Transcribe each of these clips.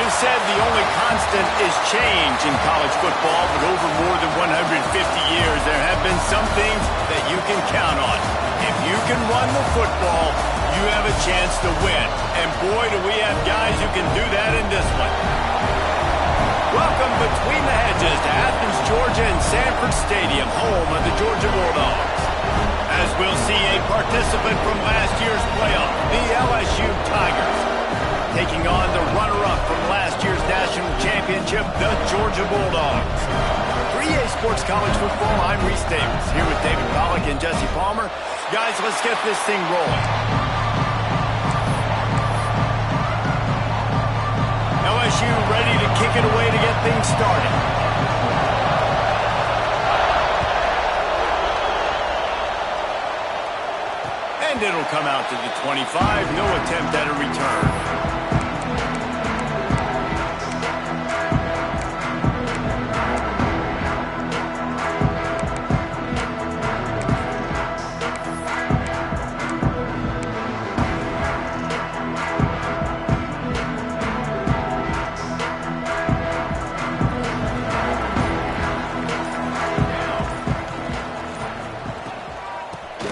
It is said the only constant is change in college football, but over more than 150 years, there have been some things that you can count on. If you can run the football, you have a chance to win. And boy, do we have guys who can do that in this one. Welcome between the hedges to Athens, Georgia and Sanford Stadium, home of the Georgia Bulldogs. As we'll see a participant from last year's playoff, the LSU Tigers, taking on the runner-up from last year's national championship, the Georgia Bulldogs. 3A Sports College Football, I'm Reese Davis, here with David Pollack and Jesse Palmer. Guys, let's get this thing rolling. LSU ready to kick it away to get things started. And it'll come out to the 25, no attempt at a return.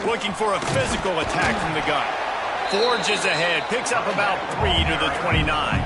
Looking for a physical attack from the gun. Forges ahead, picks up about 3 to the 29.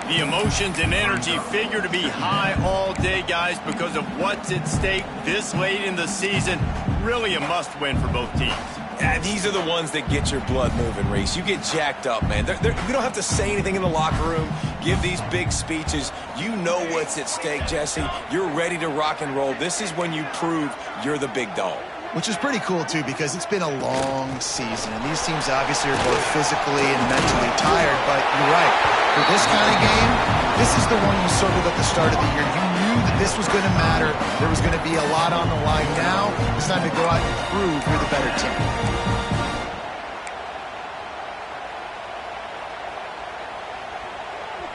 The emotions and energy figure to be high all day, guys, because of what's at stake this late in the season. Really a must-win for both teams. Yeah, these are the ones that get your blood moving, Reese. You get jacked up, man. We don't have to say anything in the locker room, give these big speeches. You know what's at stake, Jesse. You're ready to rock and roll. This is when you prove you're the big dog. Which is pretty cool, too, because it's been a long season. And these teams obviously are both physically and mentally tired. But you're right. For this kind of game, this is the one you circled at the start of the year. You knew that this was going to matter. There was going to be a lot on the line. Now it's time to go out and prove you're the better team.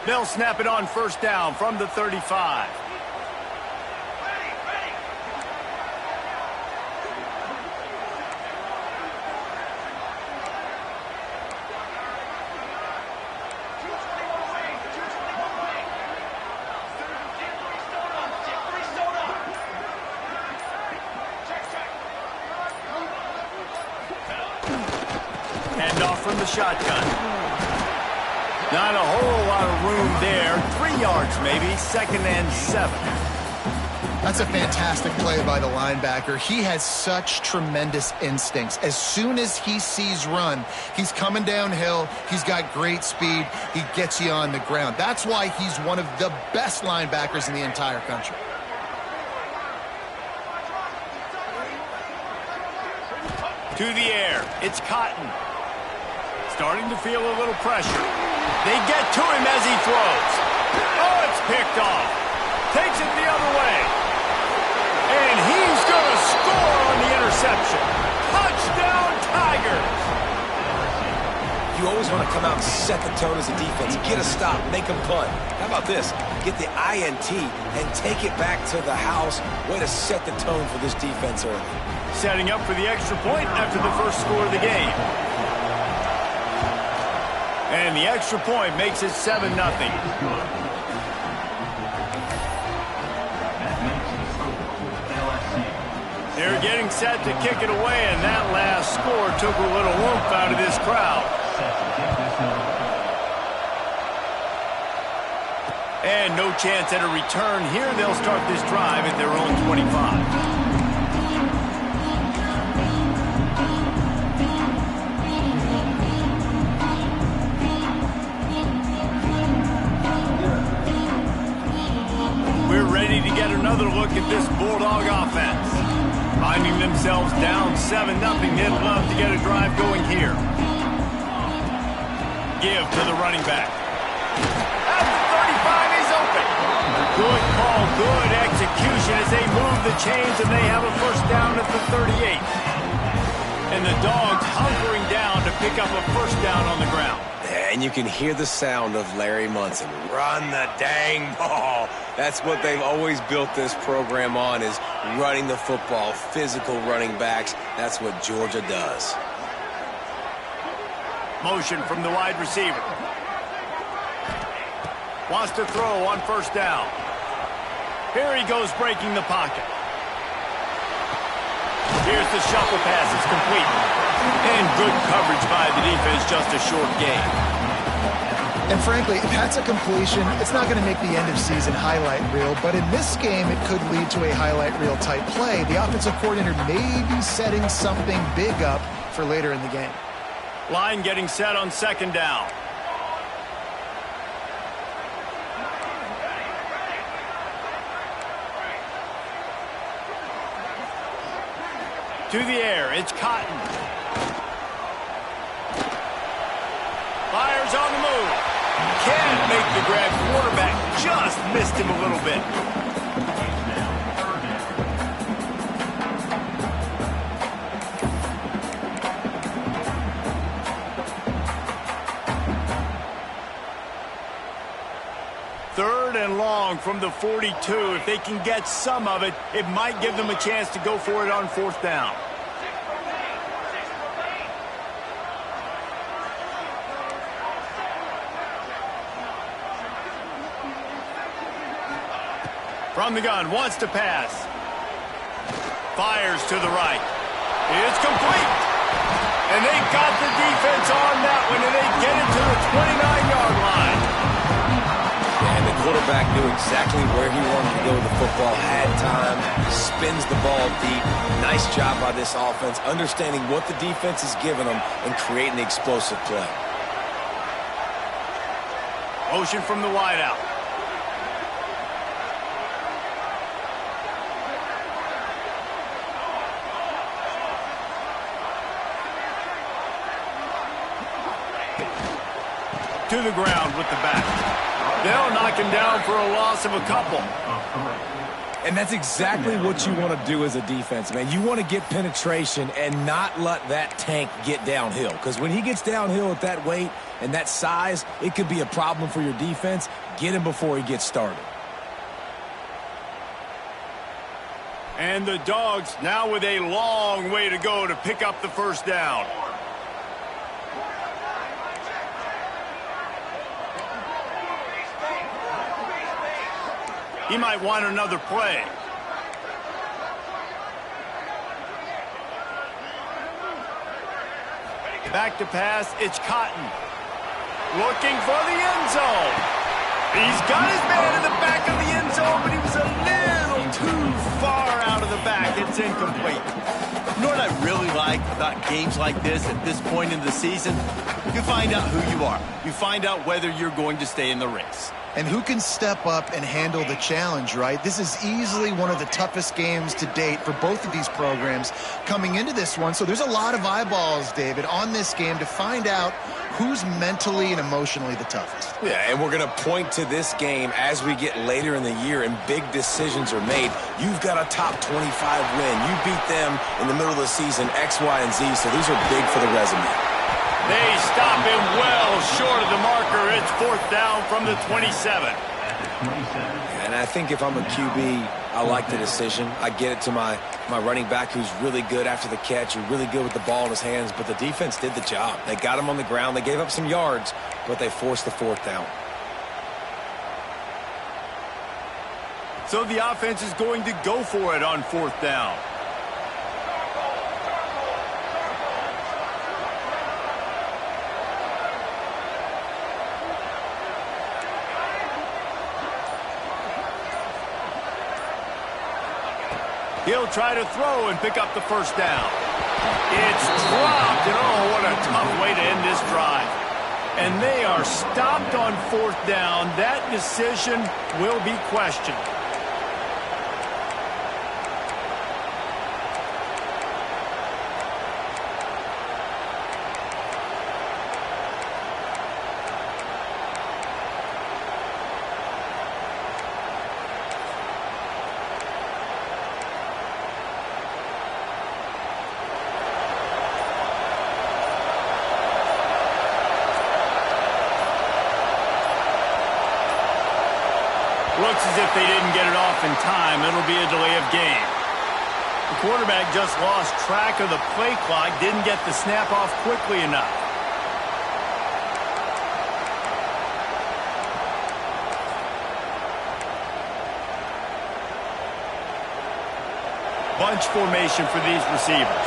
They'll snap it on first down from the 35. Handoff from the shotgun. Not a whole lot of room there. 3 yards maybe, 2nd and 7. That's a fantastic play by the linebacker. He has such tremendous instincts. As soon as he sees run, he's coming downhill. He's got great speed. He gets you on the ground. That's why he's one of the best linebackers in the entire country. To the air. It's Cotton. Starting to feel a little pressure. They get to him as he throws. Oh, it's picked off. Takes it the other way. And he's going to score on the interception. Touchdown, Tigers. You always want to come out and set the tone as a defense. Get a stop, make them punt. How about this? Get the INT and take it back to the house. Way to set the tone for this defense early. Setting up for the extra point after the first score of the game. And the extra point makes it 7-0. They're getting set to kick it away, and that last score took a little oomph out of this crowd. And no chance at a return here. They'll start this drive at their own 25. Ready to get another look at this Bulldog offense. Finding themselves down 7-0, they'd love to get a drive going here. Give to the running back. At the 35, he's open. Good call, good execution as they move the chains, and they have a first down at the 38. And the Dogs hunkering down to pick up a first down on the ground. And you can hear the sound of Larry Munson. Run the dang ball. That's what they've always built this program on, is running the football, physical running backs. That's what Georgia does. Motion from the wide receiver. Wants to throw on first down. Here he goes breaking the pocket. Here's the shuffle pass. It's complete. And good coverage by the defense, just a short gain. And frankly, if that's a completion, it's not going to make the end-of-season highlight reel, but in this game, it could lead to a highlight reel type play. The offensive coordinator may be setting something big up for later in the game. Line getting set on second down. To the air, it's Cotton. Fires on the move. Can't make the grab. Quarterback just missed him a little bit. Third and long from the 42. If they can get some of it, it might give them a chance to go for it on fourth down. From the gun, wants to pass. Fires to the right. It's complete. And they got the defense on that one, and they get it to the 29-yard line. And the quarterback knew exactly where he wanted to go with the football, had time, spins the ball deep. Nice job by this offense, understanding what the defense is giving them and creating the explosive play. Motion from the wideout. To the ground with the back. They'll knock him down for a loss of a couple. And that's exactly what you want to do as a defense, man. You want to get penetration and not let that tank get downhill. Because when he gets downhill at that weight and that size, it could be a problem for your defense. Get him before he gets started. And the Dogs now with a long way to go to pick up the first down. He might want another play. Back to pass, it's Cotton. Looking for the end zone. He's got his man in the back of the end zone, but he was a little too far out of the back. It's incomplete. You know what I really like about games like this at this point in the season? You find out who you are. You find out whether you're going to stay in the race. And who can step up and handle the challenge, right? This is easily one of the toughest games to date for both of these programs coming into this one. So there's a lot of eyeballs, David, on this game to find out who's mentally and emotionally the toughest. Yeah, and we're going to point to this game as we get later in the year and big decisions are made. You've got a top 25 win. You beat them in the middle of the season, X, Y, and Z, so these are big for the resume. They stop him well short of the marker. It's fourth down from the 27. And I think if I'm a QB, I like the decision. I get it to my running back who's really good after the catch, who's really good with the ball in his hands, but the defense did the job. They got him on the ground. They gave up some yards, but they forced the fourth down. So the offense is going to go for it on fourth down. He'll try to throw and pick up the first down. It's dropped, and oh, what a tough way to end this drive. And they are stopped on fourth down. That decision will be questioned. Looks as if they didn't get it off in time. It'll be a delay of game. The quarterback just lost track of the play clock, didn't get the snap off quickly enough. Bunch formation for these receivers.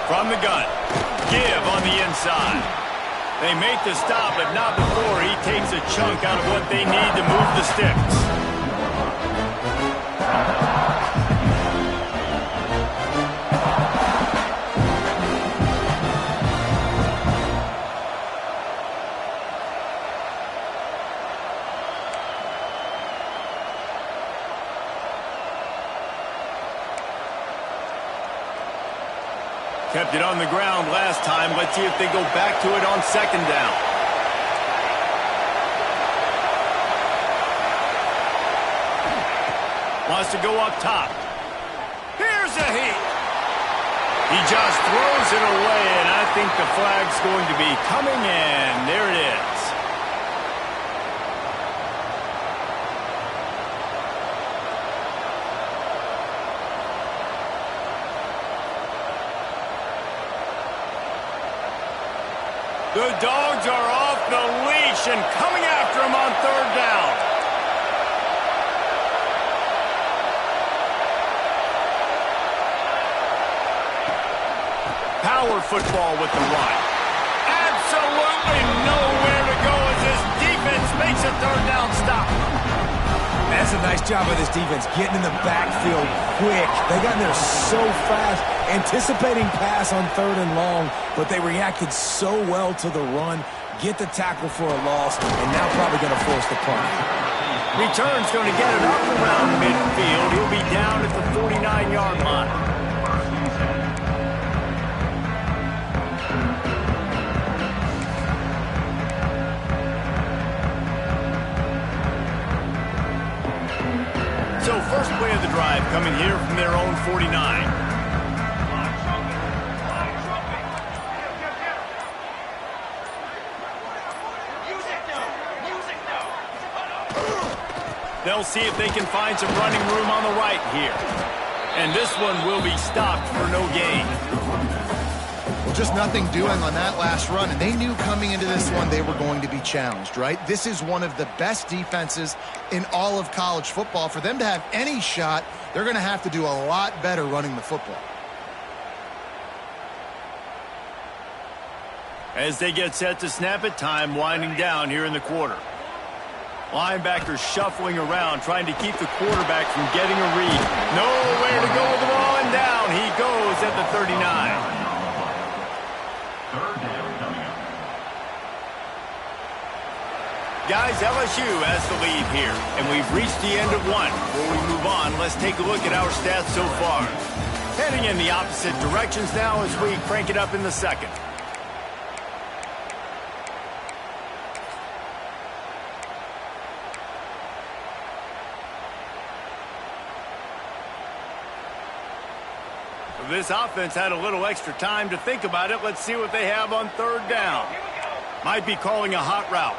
From the gun, give on the inside. They make the stop, but not before he takes a chunk out of what they need to move the sticks. Kept it on the ground last time. Let's see if they go back to it on second down. Wants to go up top. Here's a heat. He just throws it away, and I think the flag's going to be coming in. There it is. The Dogs are off the leash and coming after him on third down. Power football with the run. Absolutely nowhere to go as this defense makes a third down stop. That's a nice job by this defense, getting in the backfield quick. They got in there so fast, anticipating pass on third and long, but they reacted so well to the run, get the tackle for a loss, and now probably going to force the punt. Return's going to get it up around midfield. He'll be down at the 49-yard line. So first play of the drive coming here from their own 49. They'll see if they can find some running room on the right here. And this one will be stopped for no gain. Well, just nothing doing on that last run, and they knew coming into this one they were going to be challenged, right? This is one of the best defenses in all of college football. For them to have any shot, they're going to have to do a lot better running the football. As they get set to snap it, time winding down here in the quarter. Linebackers shuffling around, trying to keep the quarterback from getting a read. Nowhere to go with the ball, and down he goes at the 39. Guys, LSU has the lead here, and we've reached the end of one. Before we move on, let's take a look at our stats so far. Heading in the opposite directions now as we crank it up in the second. This offense had a little extra time to think about it. Let's see what they have on third down. Might be calling a hot route.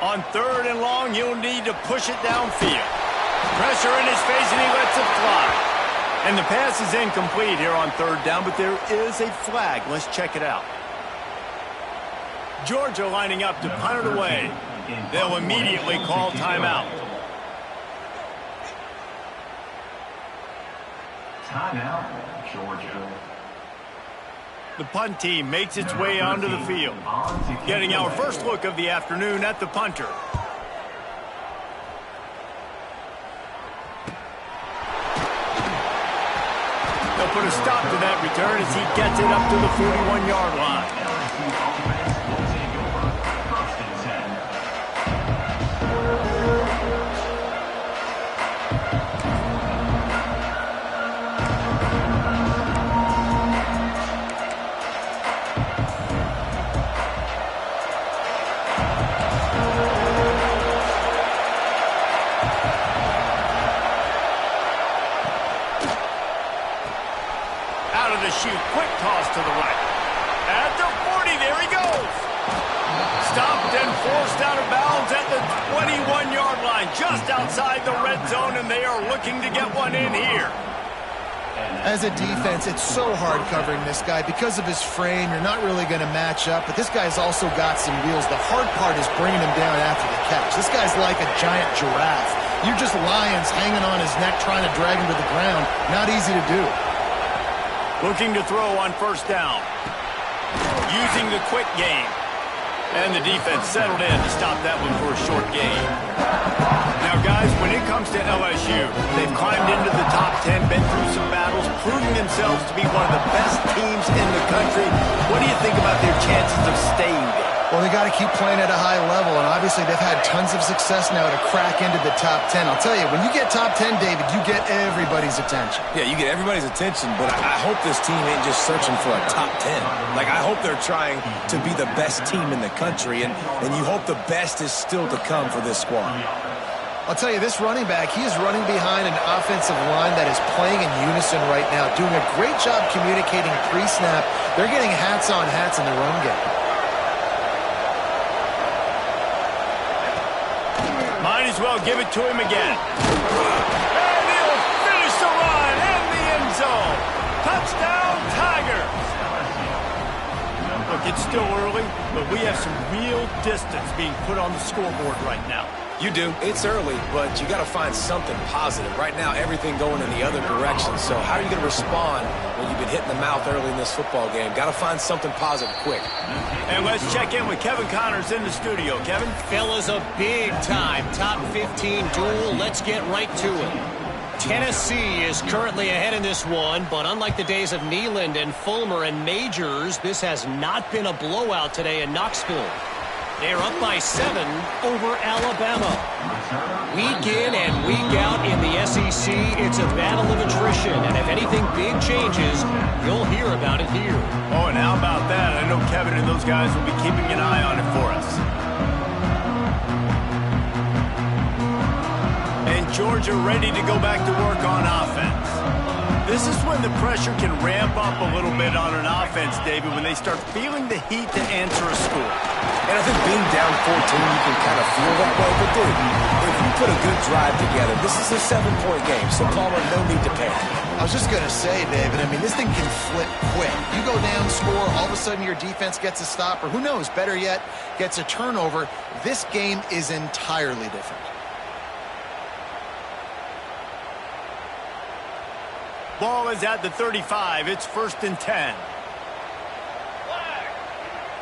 On third and long, you'll need to push it downfield. Pressure in his face, and he lets it fly. And the pass is incomplete here on third down, but there is a flag. Let's check it out. Georgia lining up to punt it away. They'll immediately call timeout. Timeout, Georgia. The punt team makes its way onto the field. Getting our first look of the afternoon at the punter. They'll put a stop to that return as he gets it up to the 41-yard line. Shoot, quick toss to the right. At the 40, there he goes. Stopped and forced out of bounds at the 21-yard line, just outside the red zone, and they are looking to get one in here. As a defense, it's so hard covering this guy. Because of his frame, you're not really going to match up, but this guy's also got some wheels. The hard part is bringing him down after the catch. This guy's like a giant giraffe. You're just lions hanging on his neck trying to drag him to the ground. Not easy to do. Looking to throw on first down. Using the quick game. And the defense settled in to stop that one for a short gain. Now, guys, when it comes to LSU, they've climbed into the top 10, been through some battles, proving themselves to be one of the best teams in the country. What do you think about their chances of staying there? Well, they got to keep playing at a high level, and obviously they've had tons of success now to crack into the top 10. I'll tell you, when you get top 10, David, you get everybody's attention. Yeah, you get everybody's attention, but I hope this team ain't just searching for a top 10. Like, I hope they're trying to be the best team in the country, and you hope the best is still to come for this squad. I'll tell you, this running back, he is running behind an offensive line that is playing in unison right now, doing a great job communicating pre-snap. They're getting hats on hats in the run game. Might as well give it to him again. And he'll finish the run in the end zone. Touchdown, Tigers. Look, it's still early, but we have some real distance being put on the scoreboard right now. You do. It's early, but you got to find something positive. Right now, everything going in the other direction. So how are you going to respond when you've been hit in the mouth early in this football game? Got to find something positive quick. And let's check in with Kevin Connors in the studio. Kevin? Fellas, a big-time top 15 duel. Let's get right to it. Tennessee is currently ahead in this one, but unlike the days of Neyland and Fulmer and Majors, this has not been a blowout today in Knoxville. They're up by 7 over Alabama. Week in and week out in the SEC, it's a battle of attrition, and if anything big changes, you'll hear about it here. Oh, and how about that? I know Kevin and those guys will be keeping an eye on it for us. And Georgia ready to go back to work on offense. This is when the pressure can ramp up a little bit on an offense, David, when they start feeling the heat to answer a score. And I think being down 14, you can kind of feel that way. But, dude, if you put a good drive together, this is a 7-point game, so Palmer, no need to panic. I was just going to say, David, I mean, this thing can flip quick. You go down, score, all of a sudden your defense gets a stop, or who knows, better yet, gets a turnover. This game is entirely different. Ball is at the 35. It's 1st and 10.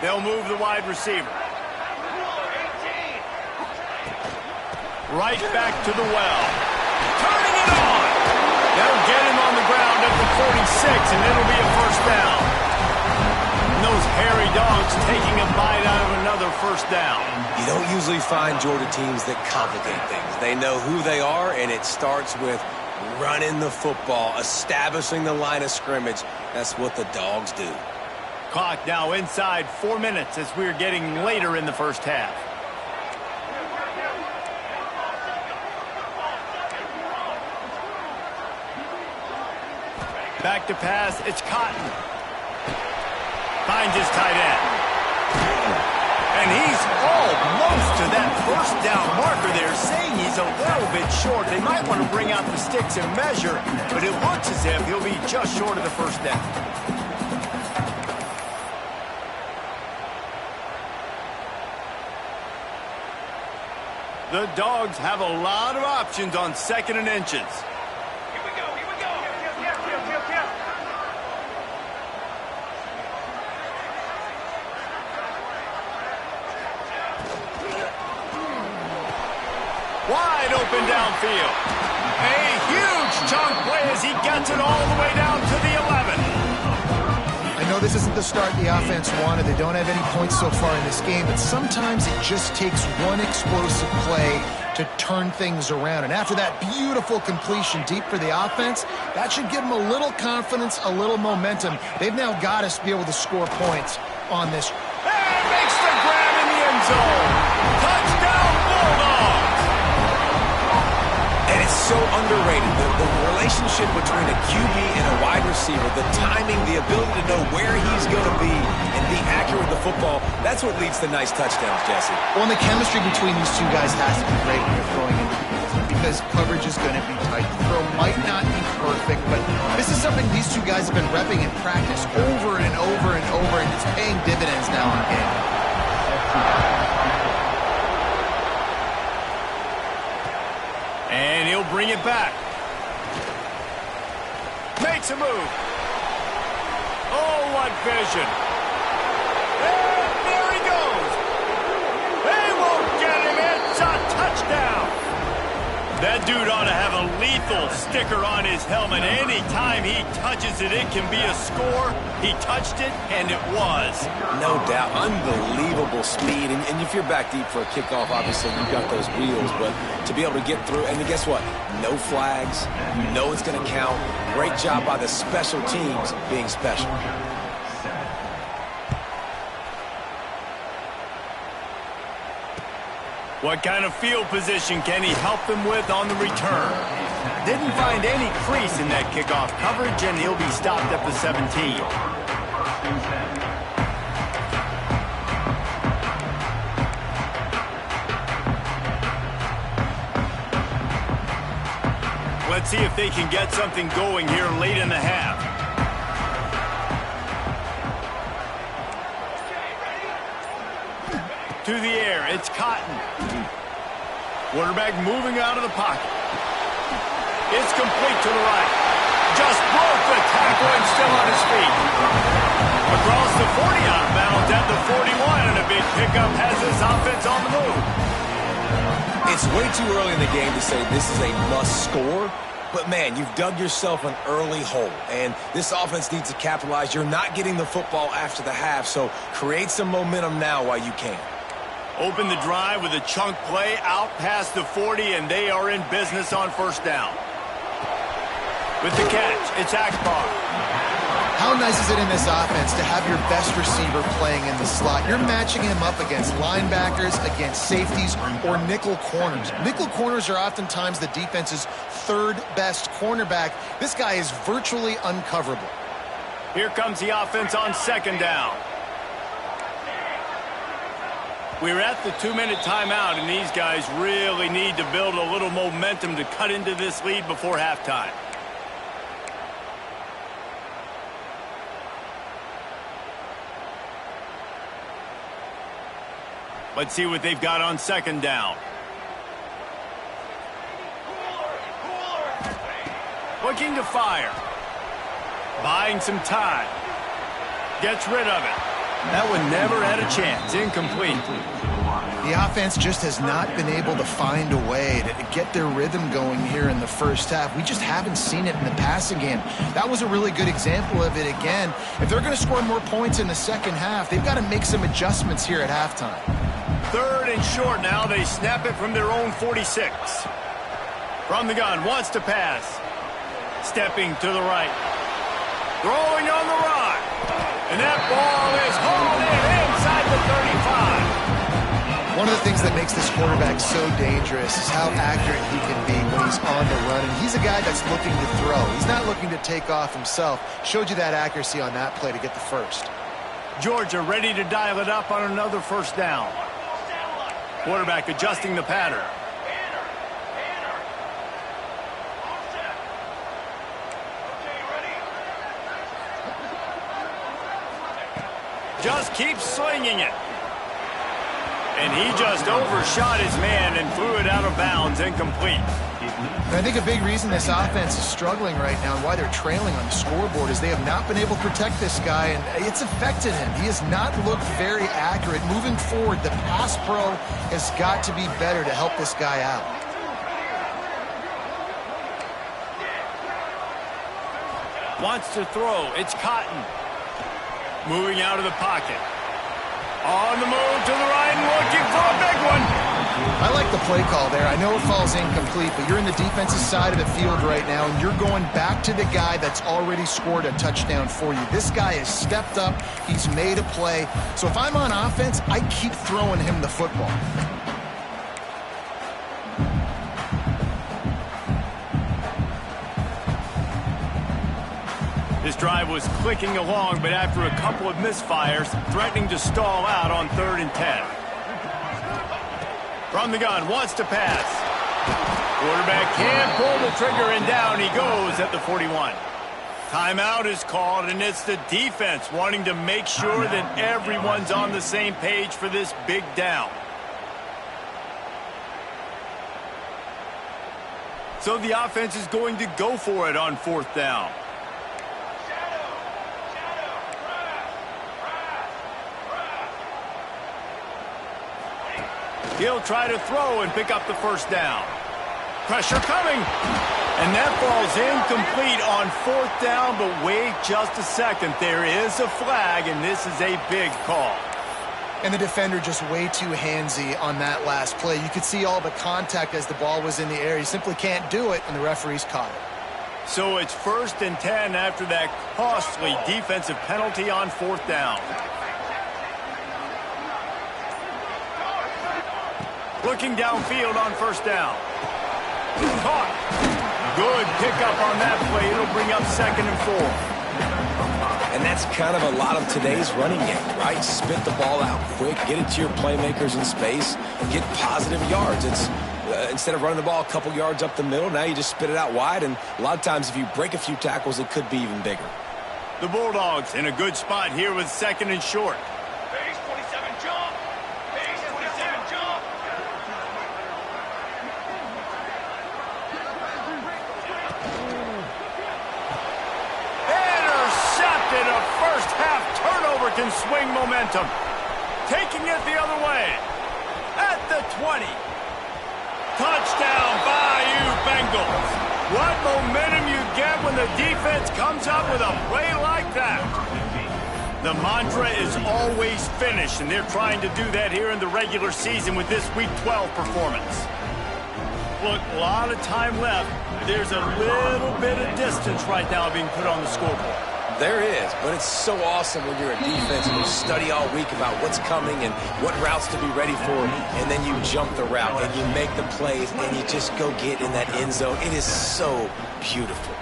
They'll move the wide receiver. Right back to the well. Turning it on. They'll get him on the ground at the 46, and it'll be a first down. And those hairy dogs taking a bite out of another first down. You don't usually find Georgia teams that complicate things. They know who they are, and it starts with running the football, establishing the line of scrimmage. That's what the dogs do. Clock now inside 4 minutes as we're getting later in the first half. Back to pass, it's Cotton. Finds his tight end. And he's almost to that first down marker there, saying he's a little bit short. They might want to bring out the sticks and measure, but it looks as if he'll be just short of the first down. The Dogs have a lot of options on 2nd and inches. Here we go. Wide open downfield. A huge chunk play as he gets it all the way down to the 11. I know this isn't the start the offense wanted. They don't have any points so far in this game, but sometimes it just takes one explosive play to turn things around. And after that beautiful completion deep for the offense, that should give them a little confidence, a little momentum. They've now got to be able to score points on this. And makes the grab in the end zone. Touchdown, Bulldogs. And it's so underrated. The relationship between a QB and a wide receiver, the timing, the ability to know where he's going to be and be accurate with the football, that's what leads to nice touchdowns, Jesse. Well, and the chemistry between these two guys has to be great when you're throwing into the because coverage is going to be tight. The throw might not be perfect, but this is something these two guys have been repping in practice over and over and over, and it's paying dividends now in game. And he'll bring it back. Makes a move. Oh, what vision. And there he goes. They won't get him. It's a touchdown. That dude ought to have a lethal sticker on his helmet. Anytime he touches it, it can be a score. He touched it, and it was. No doubt. Unbelievable speed. And if you're back deep for a kickoff, obviously you've got those wheels. But to be able to get through, and guess what? No flags. You know it's going to count. Great job by the special teams being special. What kind of field position can he help them with on the return? Didn't find any crease in that kickoff coverage, and he'll be stopped at the 17. Let's see if they can get something going here late in the half. To the air, it's Cotton. Quarterback moving out of the pocket. It's complete to the right. Just broke the tackle and still on his feet. Across the 40 out of bounds at the 41, and a big pickup has this offense on the move. It's way too early in the game to say this is a must score. But, man, you've dug yourself an early hole, and this offense needs to capitalize. You're not getting the football after the half, so create some momentum now while you can. Open the drive with a chunk play out past the 40, and they are in business on first down. With the catch, it's Akbar. How nice is it in this offense to have your best receiver playing in the slot? You're matching him up against linebackers, against safeties, or nickel corners. Nickel corners are oftentimes the defense's third best cornerback. This guy is virtually uncoverable. Here comes the offense on second down. We're at the 2-minute timeout, and these guys really need to build a little momentum to cut into this lead before halftime. Let's see what they've got on second down. Looking to fire. Buying some time. Gets rid of it. That one never had a chance. Incomplete. The offense just has not been able to find a way to get their rhythm going here in the first half. We just haven't seen it in the passing game. That was a really good example of it again. If they're going to score more points in the second half, they've got to make some adjustments here at halftime. Third and short now. They snap it from their own 46. From the gun, wants to pass. Stepping to the right. Throwing on the run. And that ball is hauled in inside the 35. One of the things that makes this quarterback so dangerous is how accurate he can be when he's on the run. And he's a guy that's looking to throw. He's not looking to take off himself. Showed you that accuracy on that play to get the first. Georgia ready to dial it up on another first down. Quarterback adjusting the pattern. Just keeps slinging it. And he just overshot his man and threw it out of bounds, incomplete. And I think a big reason this offense is struggling right now and why they're trailing on the scoreboard is they have not been able to protect this guy, and it's affected him. He has not looked very accurate. Moving forward, the pass pro has got to be better to help this guy out. Wants to throw. It's Cotton. Moving out of the pocket. On the move to the right and looking for a big one. I like the play call there. I know it falls incomplete, but you're in the defensive side of the field right now, and you're going back to the guy that's already scored a touchdown for you. This guy has stepped up. He's made a play. So if I'm on offense, I keep throwing him the football. This drive was clicking along, but after a couple of misfires, threatening to stall out on 3rd and 10. From the gun, wants to pass. Quarterback can't pull the trigger, and down he goes at the 41. Timeout is called, and it's the defense wanting to make sure that everyone's on the same page for this big down. So the offense is going to go for it on 4th down. He'll try to throw and pick up the 1st down. Pressure coming. And that ball's incomplete on 4th down, but wait just a second. There is a flag, and this is a big call. And the defender just way too handsy on that last play. You could see all the contact as the ball was in the air. He simply can't do it, and the referee's caught it. So it's 1st and 10 after that costly defensive penalty on 4th down. Looking downfield on 1st down. Caught. Good pickup on that play. It'll bring up 2nd and 4. And that's kind of a lot of today's running game, right? Spit the ball out quick, get it to your playmakers in space, and get positive yards. It's instead of running the ball a couple yards up the middle, now you just spit it out wide, and a lot of times if you break a few tackles, it could be even bigger. The Bulldogs in a good spot here with 2nd and short. Base 27 jump. Base 27 jump. Intercepted. A first-half turnover can swing momentum. Taking it the other way. At the 20. Touchdown, Bayou Bengals. What momentum you get when the defense comes up with a play like that. The mantra is always finish, and they're trying to do that here in the regular season with this Week 12 performance. Look, a lot of time left. There's a little bit of distance right now being put on the scoreboard. There is, but it's so awesome when you're a defense and you study all week about what's coming and what routes to be ready for, and then you jump the route and you make the plays and you just go get in that end zone. It is so beautiful.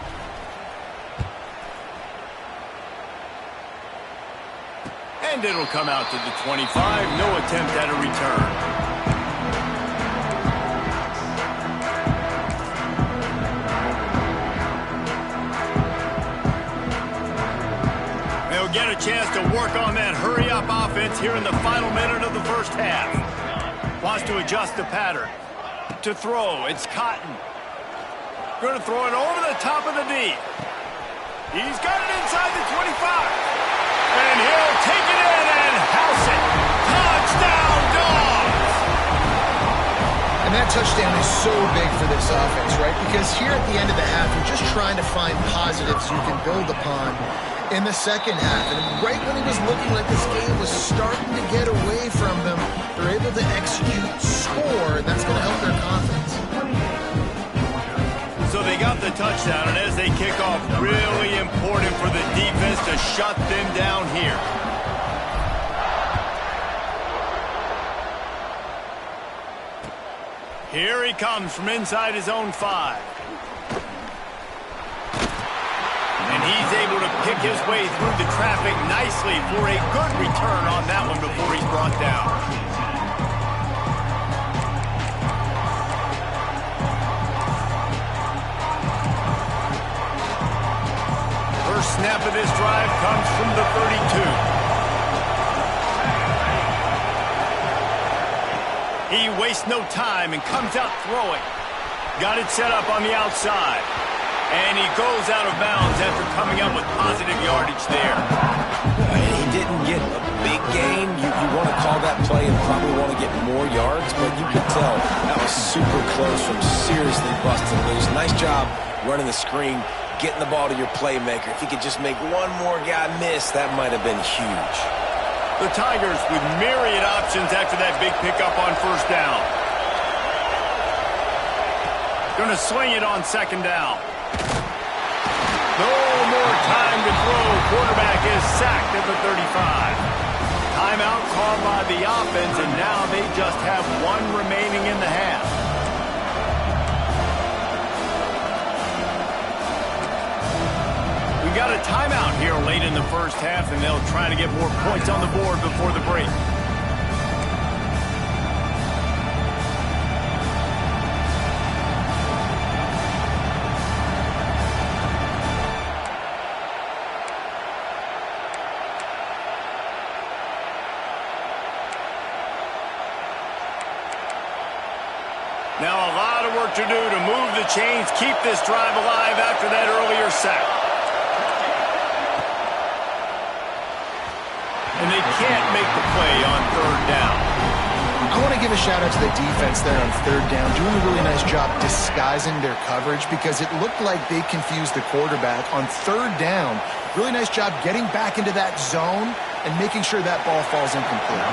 And it'll come out to the 25. No attempt at a return. Get a chance to work on that hurry-up offense here in the final minute of the first half. Wants to adjust the pattern. To throw, it's Cotton. Going to throw it over the top of the D. He's got it inside the 25. And he'll take it in and house it. Touchdown, Dogs! And that touchdown is so big for this offense, right? Because here at the end of the half, you're just trying to find positives you can build upon in the second half. And right when it was looking like this game was starting to get away from them, they're able to execute, score, and that's going to help their confidence. So they got the touchdown, and as they kick off, really important for the defense to shut them down here. Here he comes from inside his own 5. And he's able to pick his way through the traffic nicely for a good return on that one before he's brought down. First snap of this drive comes from the 32. He wastes no time and comes out throwing. Got it set up on the outside. And he goes out of bounds after coming up with positive yardage there. And he didn't get a big gain. You want to call that play and probably want to get more yards, but you can tell that was super close from seriously busting loose. Nice job running the screen, getting the ball to your playmaker. If he could just make one more guy miss, that might have been huge. The Tigers with myriad options after that big pickup on first down. Going to sling it on second down. No more time to throw. Quarterback is sacked at the 35. Timeout called by the offense, and now they just have one remaining in the half. We got a timeout here late in the first half, and they'll try to get more points on the board before the break. to do to move the chains, keep this drive alive after that earlier sack. And they can't make the play on third down. I want to give a shout-out to the defense there on third down, doing a really nice job disguising their coverage because it looked like they confused the quarterback on third down. Really nice job getting back into that zone and making sure that ball falls incomplete.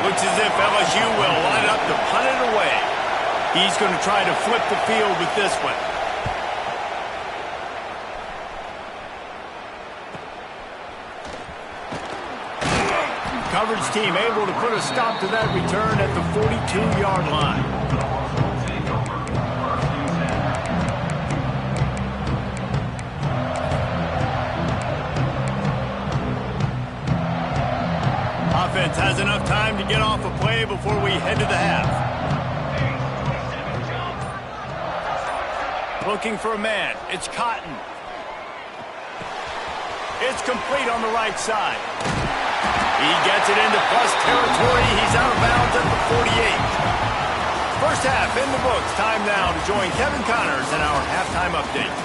Looks as if LSU will line up to punt it away. He's going to try to flip the field with this one. Coverage team able to put a stop to that return at the 42-yard line. Offense has enough time to get off a play before we head to the half. Looking for a man. It's Cotton. It's complete on the right side. He gets it into plus territory. He's out of bounds at the 48. First half in the books. Time now to join Kevin Connors in our halftime update.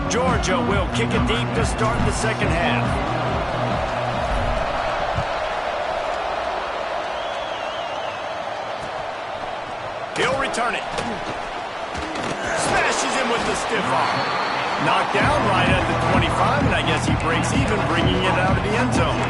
Georgia will kick it deep to start the second half. He'll return it. Smashes him with the stiff arm. Knocked down right at the 25, and I guess he breaks even, bringing it out of the end zone.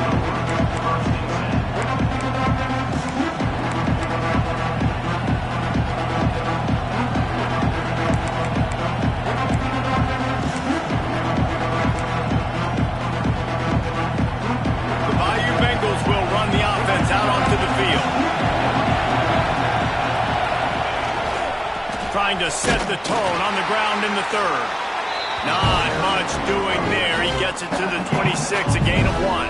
Out onto the field. Trying to set the tone on the ground in the third. Not much doing there. He gets it to the 26, a gain of 1.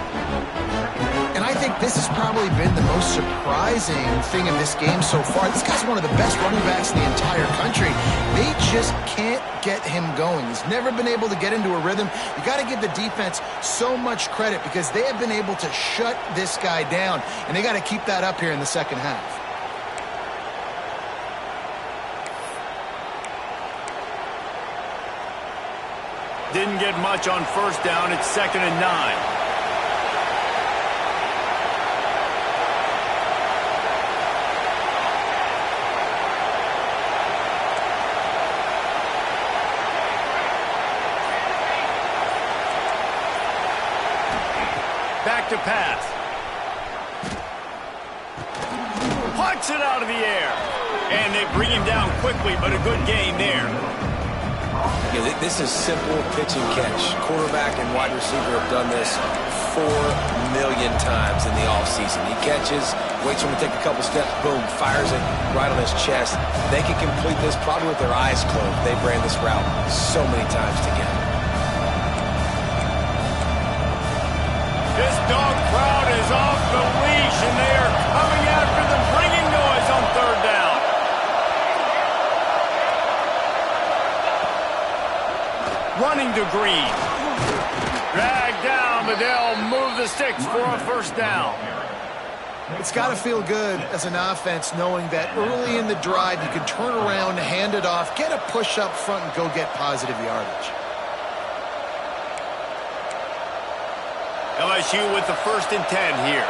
And I think this has probably been the most surprising thing in this game so far. This guy's one of the best running backs in the entire country. They just can't get him going. He's never been able to get into a rhythm. You got to give the defense so much credit because they have been able to shut this guy down, and they got to keep that up here in the second half. Didn't get much on first down. It's 2nd and 9. Back to pass. Puts it out of the air. And they bring him down quickly, but a good gain there. Yeah, this is simple pitch and catch. Quarterback and wide receiver have done this 4 million times in the offseason. He catches, waits for him to take a couple steps, boom, fires it right on his chest. They can complete this probably with their eyes closed. They ran this route so many times together. This dog crowd is off the leash, and they are coming after them, bringing noise on third down. Running to Green. Dragged down, but they'll move the sticks for a first down. It's got to feel good as an offense knowing that early in the drive you can turn around, hand it off, get a push up front, and go get positive yardage. LSU with the 1st and 10 here.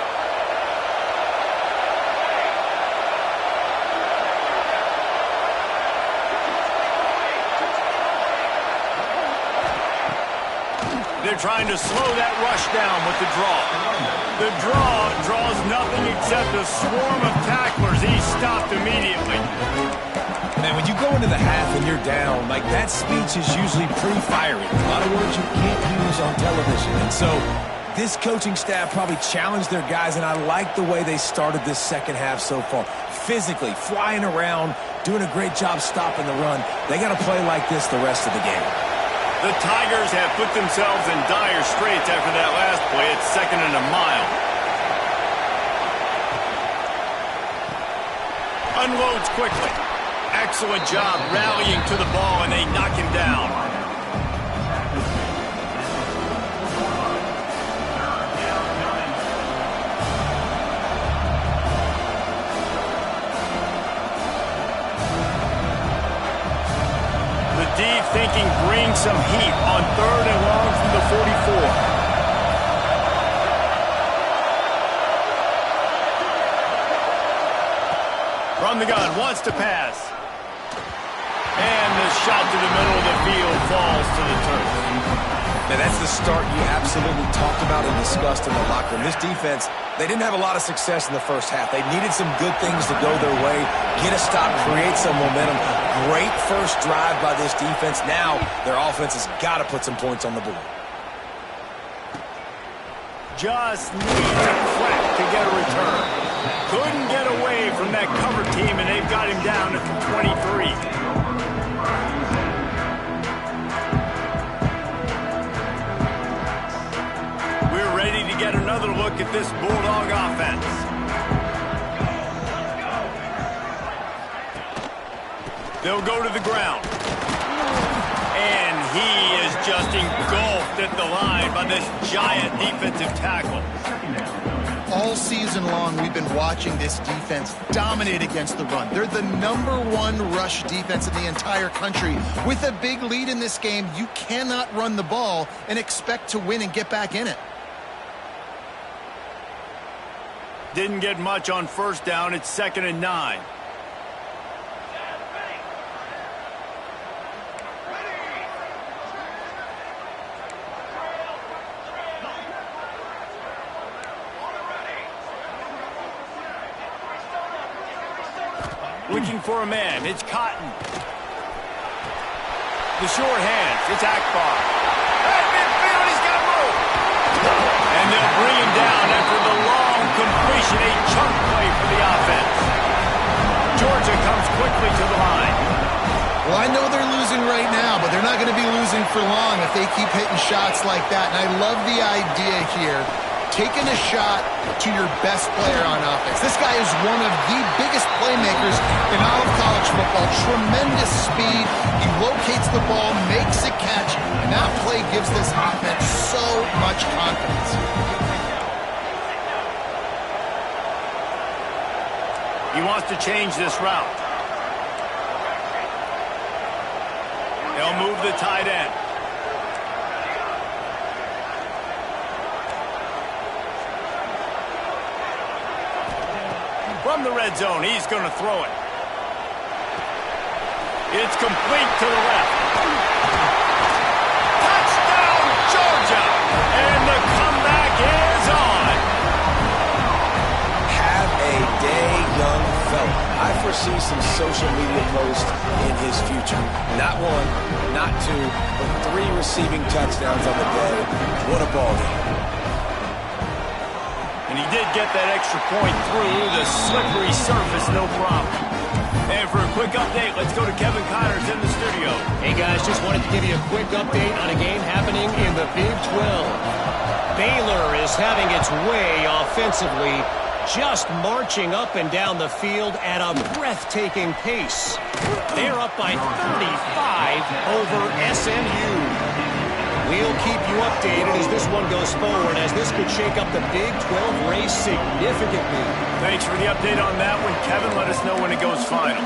They're trying to slow that rush down with the draw. The draw draws nothing except a swarm of tacklers. He's stopped immediately. Man, when you go into the half and you're down, like that speech is usually pretty fiery. A lot of words you can't use on television. And so this coaching staff probably challenged their guys, and I like the way they started this second half so far. Physically, flying around, doing a great job stopping the run. They got to play like this the rest of the game. The Tigers have put themselves in dire straits after that last play. It's 2nd and a mile. Unloads quickly. Excellent job rallying to the ball, and they knock him down. thinking bring some heat on 3rd and long from the 44. From the gun, wants to pass. And the shot to the middle of the field falls to the turf. Now, that's the start you absolutely talked about and discussed in the locker room. This defense, they didn't have a lot of success in the first half. They needed some good things to go their way, get a stop, create some momentum. Great first drive by this defense. Now, their offense has got to put some points on the board. Just needs a crack to get a return. Couldn't get away from that cover team, and they've got him down at the 23. We're ready to get another look at this Bulldog offense. They'll go to the ground. And he is just engulfed at the line by this giant defensive tackle. All season long, we've been watching this defense dominate against the run. They're the #1 rush defense in the entire country. With a big lead in this game, you cannot run the ball and expect to win and get back in it. Didn't get much on first down. It's 2nd and 9. Looking for a man. It's Cotton. The short hands. It's Akbar. Hey, midfield, he's going to move. And they'll bring him down after the long completion. A chunk play for the offense. Georgia comes quickly to the line. Well, I know they're losing right now, but they're not going to be losing for long if they keep hitting shots like that. And I love the idea here. Taking a shot to your best player on offense. This guy is one of the biggest playmakers in all of college football. Tremendous speed. He locates the ball, makes a catch, and that play gives this offense so much confidence. He wants to change this route. They'll move the tight end. From the red zone, he's going to throw it. It's complete to the left. Touchdown, Georgia! And the comeback is on. Have a day, young fella. I foresee some social media posts in his future. Not one, not two, but 3 receiving touchdowns on the day. What a ball game. And he did get that extra point through the slippery surface, no problem. And for a quick update, let's go to Kevin Connors in the studio. Hey, guys, just wanted to give you a quick update on a game happening in the Big 12. Baylor is having its way offensively, just marching up and down the field at a breathtaking pace. They're up by 35 over SMU. We'll keep you updated as this one goes forward, as this could shake up the Big 12 race significantly. Thanks for the update on that one, Kevin. Let us know when it goes final.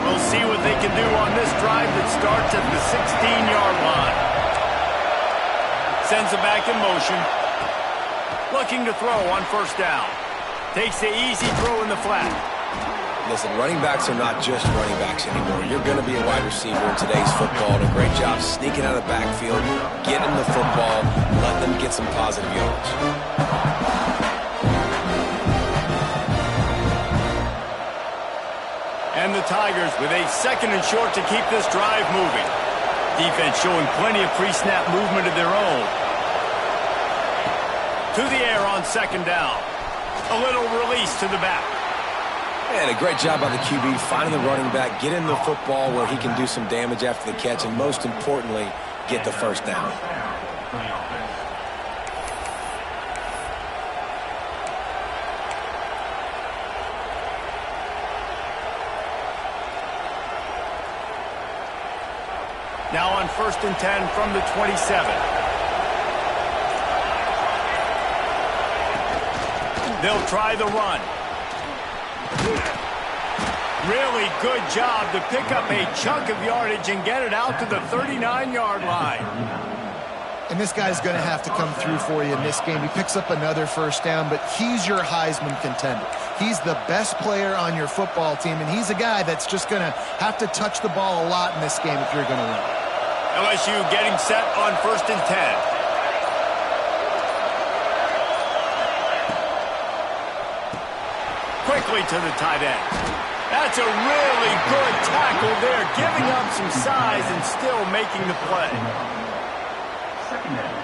We'll see what they can do on this drive that starts at the 16-yard line. Sends it back in motion. Looking to throw on first down. Takes the easy throw in the flat. Listen, running backs are not just running backs anymore. You're going to be a wide receiver in today's football. And a great job sneaking out of the backfield, getting the football, letting them get some positive yards. And the Tigers with a 2nd and short to keep this drive moving. Defense showing plenty of pre-snap movement of their own. To the air on 2nd down. A little release to the back. And a great job by the QB finding the running back, getting the football where he can do some damage after the catch, and most importantly, get the first down. Now on 1st and 10 from the 27. They'll try the run. Really good job to pick up a chunk of yardage and get it out to the 39-yard line. And this guy's going to have to come through for you in this game. He picks up another first down, but he's your Heisman contender. He's the best player on your football team, and he's a guy that's just going to have to touch the ball a lot in this game if you're going to win. LSU getting set on 1st and 10. Quickly to the tight end. That's a really good tackle there, giving up some size and still making the play. Second down.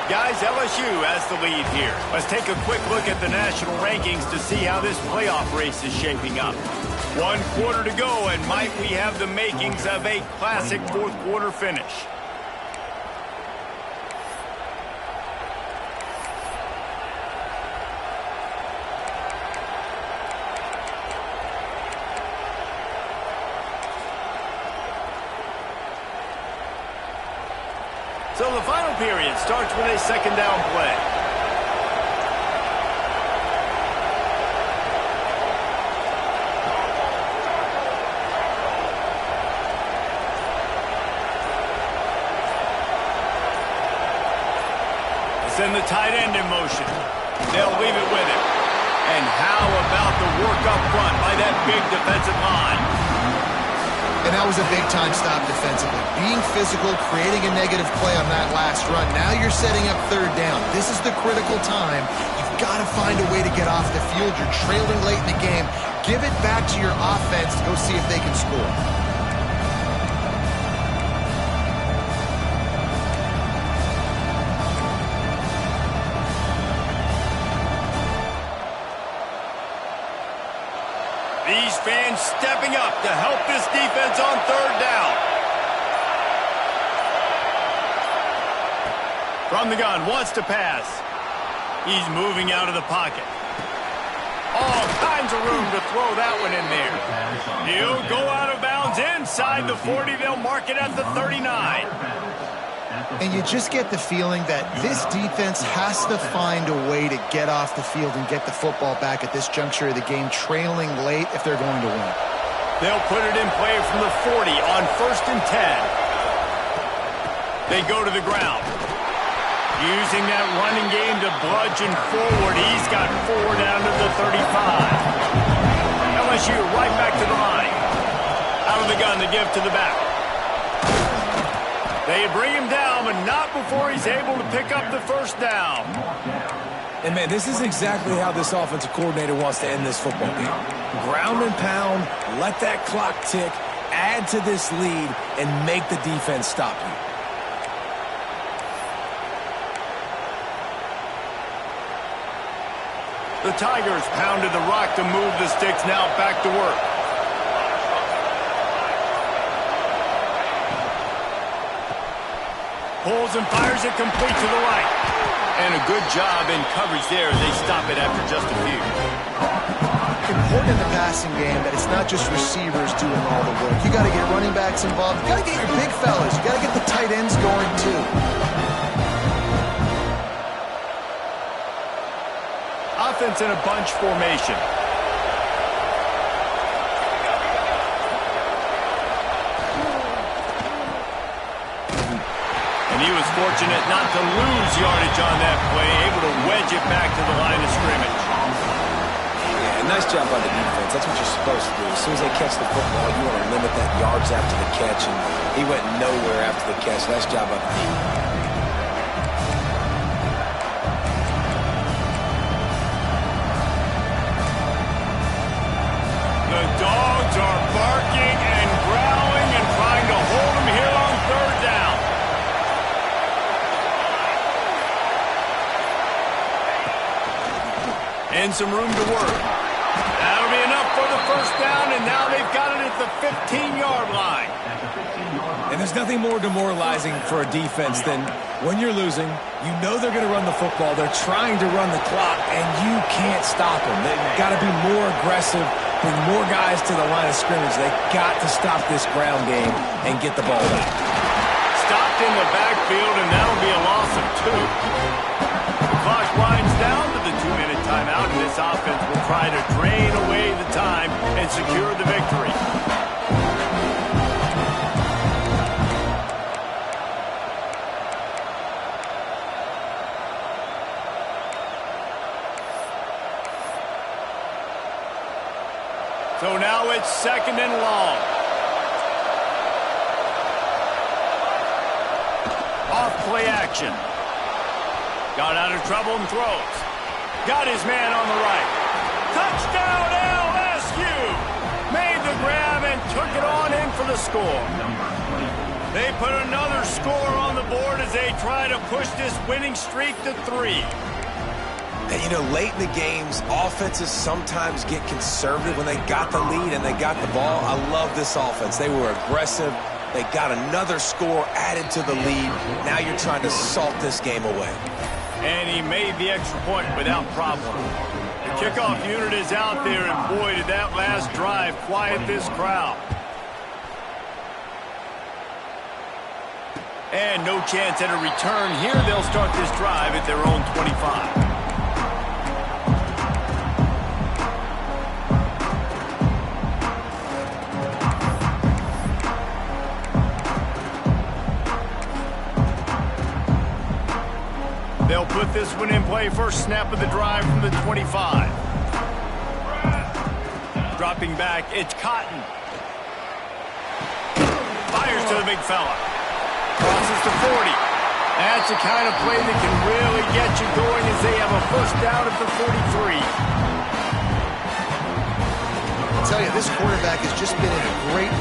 Guys, LSU has the lead here. Let's take a quick look at the national rankings to see how this playoff race is shaping up. 1 quarter to go, and might we have the makings of a classic fourth quarter finish. So the final period starts with a second down play. Send the tight end in motion. They'll leave it with him. And how about the work up front by that big defensive line? And that was a big-time stop defensively. Being physical, creating a negative play on that last run. Now you're setting up third down. This is the critical time. You've got to find a way to get off the field. You're trailing late in the game. Give it back to your offense to go see if they can score. These fans stepping up to help this defense on third down. From the gun, wants to pass. He's moving out of the pocket. All kinds of room to throw that one in there. He'll go out of bounds inside the 40. They'll mark it at the 39. And you just get the feeling that this defense has to find a way to get off the field and get the football back at this juncture of the game, trailing late if they're going to win. They'll put it in play from the 40 on 1st and 10. They go to the ground. Using that running game to bludgeon forward. He's got 4 down to the 35. LSU right back to the line. Out of the gun, they give to the back. They bring him down, but not before he's able to pick up the first down. And, man, this is exactly how this offensive coordinator wants to end this football game. Ground and pound, let that clock tick, add to this lead, and make the defense stop you. The Tigers pounded the rock to move the sticks, now back to work. Pulls and fires it complete to the right. And a good job in coverage there. They stop it after just a few. Important in the passing game that it's not just receivers doing all the work. You got to get running backs involved. You got to get your big fellas. You got to get the tight ends going too. Offense in a bunch formation. And he was fortunate not to lose yardage on that play, able to wedge it back to the line of scrimmage. Yeah, nice job by the defense. That's what you're supposed to do. As soon as they catch the football, you want to limit that yards after the catch, and he went nowhere after the catch. Nice job by the defense. The dogs are barking and growling and trying to hold him here on third down. And some room to work. That'll be enough for the first down, and now they've got it at the 15-yard line. And there's nothing more demoralizing for a defense than when you're losing, you know they're going to run the football, they're trying to run the clock, and you can't stop them. They've got to be more aggressive, bring more guys to the line of scrimmage. They've got to stop this ground game and get the ball out. Stopped in the backfield, and that'll be a loss of 2. The clock winds down to the 2-minute timeout, and this offense will try to drain away the time and secure the victory. So now it's 2nd and long. Off play action. Got out of trouble and throws. Got his man on the right. Touchdown LSU! Made the grab and took it on in for the score. They put another score on the board as they try to push this winning streak to 3. And, you know, late in the games, offenses sometimes get conservative when they got the lead and they got the ball. I love this offense. They were aggressive. They got another score added to the lead. Now you're trying to salt this game away. And he made the extra point without problem. The kickoff unit is out there, and boy, did that last drive quiet this crowd. And no chance at a return here. They'll start this drive at their own 25. They'll put this one in play. First snap of the drive from the 25. Dropping back, it's Cotton. Fires to the big fella. Crosses to 40. That's the kind of play that can really get you going as they have a first down at the 43. I tell you, this quarterback has just been in a great